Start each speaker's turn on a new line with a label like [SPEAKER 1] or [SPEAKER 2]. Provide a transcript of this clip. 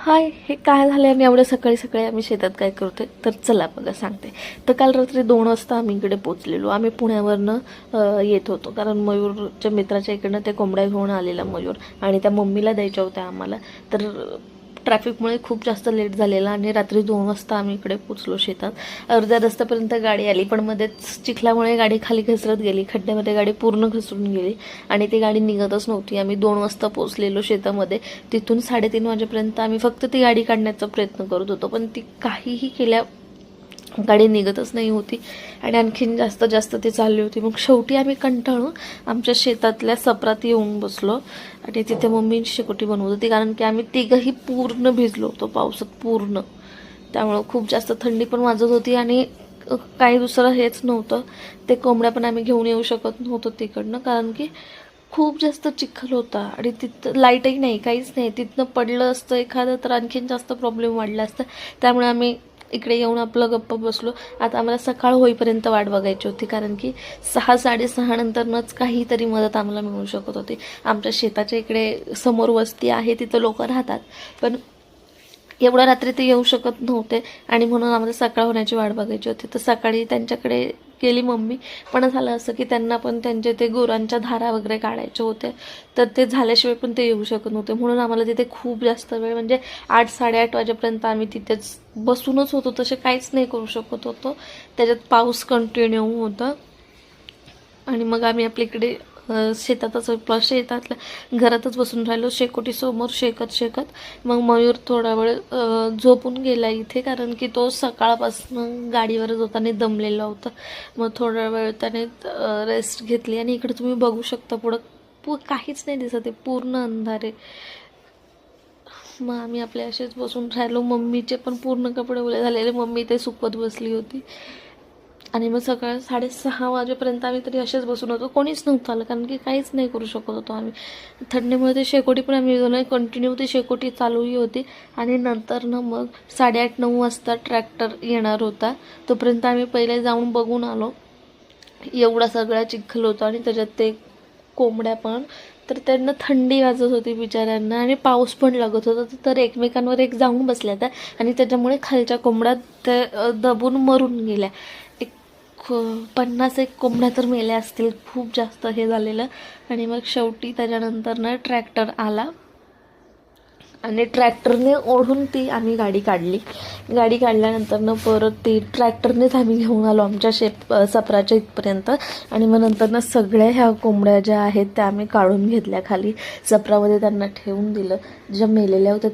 [SPEAKER 1] हाय, हे काय झालं आणि एवढ्या सकाळी सकाळी आम्ही शेतात काय करतोय तर चला बघा सांगते. तर काल रात्री 2 वाजता आम्ही इकडे पोचलेलो. आम्ही पुण्यावरनं येत होतो, कारण मयूरच्या मित्राच्या इकडनं ते कोंबड्या घेऊन आलेला मयूर, आणि त्या मम्मीला द्यायच्या होत्या आम्हाला. तर ट्रॅफिकमुळे खूप जास्त लेट झालेला आणि रात्री 2 वाजता आम्ही इकडे पोचलो शेतात. अर्ध्या रस्त्यापर्यंत गाडी आली, पण मध्येच चिखल्यामुळे गाडी खाली घसरत गेली, खड्ड्यामध्ये गाडी पूर्ण घसरून गेली आणि ती गाडी निघतच नव्हती. आम्ही 2 वाजता पोचलेलो शेतामध्ये. तिथून 3:30 वाजेपर्यंत आम्ही फक्त ती गाडी काढण्याचा प्रयत्न करत होतो, पण ती काहीही केल्या गाडी निघतच नाही होती आणि आणखीन जास्त जास्त ती चालली होती. मग शेवटी आम्ही कंटाळून आमच्या शेतातल्या सपरात येऊन बसलो आणि तिथे मम्मी शेकोटी बनवत होती, कारण की आम्ही तिघंही पूर्ण भिजलो होतो पावसात पूर्ण. त्यामुळं खूप जास्त थंडी पण वाजत होती आणि काही दुसरं हेच नव्हतं. ते कोंबड्या पण आम्ही घेऊन येऊ शकत नव्हतो तिकडनं, कारण की खूप जास्त चिखल होता आणि तिथं लाईटही नाही, काहीच नाही. तिथनं पडलं असतं एखादं तर आणखीन जास्त प्रॉब्लेम वाढला असता. त्यामुळे आम्ही इकडे येऊन आपलं गप्प बसलो. आता आम्हाला सकाळ होईपर्यंत वाट बघायची होती, कारण की 6-6:30 नंतरनंच काहीतरी मदत आम्हाला मिळू शकत होती. आमच्या शेताच्या इकडे समोर वस्ती आहे, तिथं लोक राहतात, पण एवढ्या रात्री ते येऊ शकत नव्हते आणि म्हणून आम्हाला सकाळ होण्याची वाट बघायची होती. तर सकाळी त्यांच्याकडे गेली मम्मी, पण झालं असं की त्यांना पण त्यांचे ते गुरांच्या धारा वगैरे काढायचे होते, तर ते झाल्याशिवाय पण ते येऊ शकत नव्हते. म्हणून आम्हाला तिथे खूप जास्त वेळ, म्हणजे 8-8:30 वाजेपर्यंत आम्ही तिथेच बसूनच होतो, तसे काहीच नाही करू शकत होतो. त्याच्यात पाऊस कंटिन्यू होता आणि मग आम्ही आपल्याकडे शेतातच शेतातल्या घरातच बसून राहिलो, शेकोटीसमोर शेकत शेकत. मग मयूर थोडा वेळ झोपून गेला इथे, कारण की तो सकाळपासून गाडीवरच होता आणि दमलेला होता. मग थोडा वेळ त्याने रेस्ट घेतली आणि इकडे तुम्ही बघू शकता पुढं काहीच नाही दिसत आहे, पूर्ण अंधार. मग आम्ही आपले असेच बसून राहिलो. मम्मीचे पण पूर्ण कपडे ओले झालेले, मम्मी ते सुकवत बसली होती. आणि मग सकाळ 6:30 वाजेपर्यंत आम्ही तरी असेच बसून होतो, कोणीच नव्हतं आलं, कारण की काहीच नाही करू शकत होतो आम्ही. थंडीमुळे ते शेकोटी पण आम्ही कंटिन्यू ती शेकोटी चालूही होती. आणि नंतर मग 8:30-9 वाजता ट्रॅक्टर येणार होता, तोपर्यंत आम्ही पहिले जाऊन बघून आलो. एवढा सगळा चिखल होता आणि त्याच्यात ते कोंबड्या पण, तर त्यांना थंडी वाजत होती बिचाऱ्यांना आणि पाऊस पण लागत होता. तर एकमेकांवर एक जाऊन बसल्या त्या आणि त्याच्यामुळे खालच्या कोंबड्या ते दबून मरून गेल्या. 50 कोंबड्या तर मेल्या असतील, खूप जास्त हे झालेलं. आणि मग शेवटी त्याच्यानंतर ट्रॅक्टर आला आणि ट्रॅक्टरने ओढून ती आम्ही गाडी काढली. गाडी काढल्यानंतर परत ती ट्रॅक्टरनेच आम्ही घेऊन आलो आमच्या सपराच्या इथपर्यंत. आणि मग नंतर सगळ्या ह्या कोंबड्या ज्या आहेत त्या आम्ही काढून घेतल्या खाली, सपरामध्ये त्यांना ठेवून दिलं. ज्या मेलेल्या होत्या